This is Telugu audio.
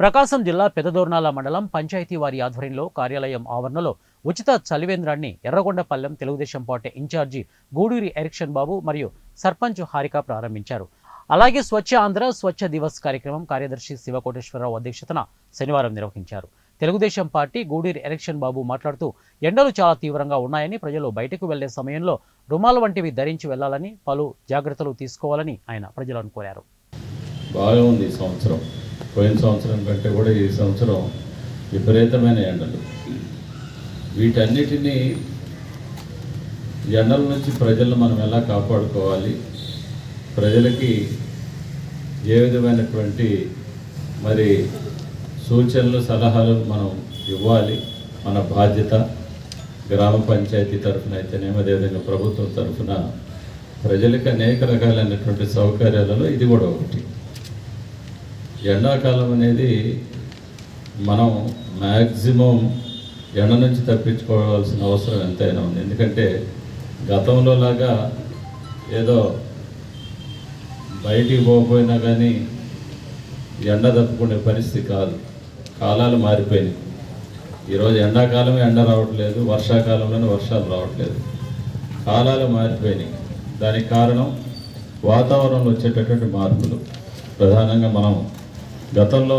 ప్రకాశం జిల్లా పెదదోర్నాల మండలం పంచాయతీ వారి ఆధ్వర్యంలో కార్యాలయం ఆవరణలో ఉచిత చలివేంద్రాన్ని ఎర్రగొండపల్లెం తెలుగుదేశం పార్టీ ఇన్ఛార్జి గూడూరి ఎరిక్షన్ బాబు మరియు సర్పంచ్ హారిక ప్రారంభించారు. అలాగే స్వచ్ఛ ఆంధ్ర స్వచ్ఛ దివస్ కార్యక్రమం కార్యదర్శి శివకోటేశ్వరరావు అధ్యక్షతన శనివారం నిర్వహించారు. తెలుగుదేశం పార్టీ గూడూరి ఎరిక్షన్ బాబు మాట్లాడుతూ ఎండలు చాలా తీవ్రంగా ఉన్నాయని, ప్రజలు బయటకు వెళ్లే సమయంలో రుమాల వంటివి ధరించి వెళ్లాలని, పలు జాగ్రత్తలు తీసుకోవాలని ఆయన ప్రజలను కోరారు. బాగుంది ఈ సంవత్సరం. పోయిన సంవత్సరం కంటే కూడా ఈ సంవత్సరం విపరీతమైన ఎండలు. వీటన్నిటినీ ఎండల నుంచి ప్రజలను మనం ఎలా కాపాడుకోవాలి, ప్రజలకి ఏ విధమైనటువంటి మరి సూచనలు సలహాలు మనం ఇవ్వాలి, మన బాధ్యత. గ్రామ పంచాయతీ తరఫున అయితేనేమో, అదేవిధంగా ప్రభుత్వం తరఫున ప్రజలకు అనేక రకాలైనటువంటి సౌకర్యాలలో ఇది కూడా ఒకటి. ఎండాకాలం అనేది మనం మ్యాక్సిమం ఎండ నుంచి తప్పించుకోవాల్సిన అవసరం ఎంతైనా ఉంది. ఎందుకంటే గతంలో లాగా ఏదో బయటికి పోకపోయినా కానీ ఎండ తప్పుకునే పరిస్థితి కాదు. కాలాలు మారిపోయినాయి. ఈరోజు ఎండాకాలమే ఎండ రావట్లేదు, వర్షాకాలంలోనే వర్షాలు రావట్లేదు. కాలాలు మారిపోయినాయి. దానికి కారణం వాతావరణంలో వచ్చేటటువంటి మార్పులు. ప్రధానంగా మనం గతంలో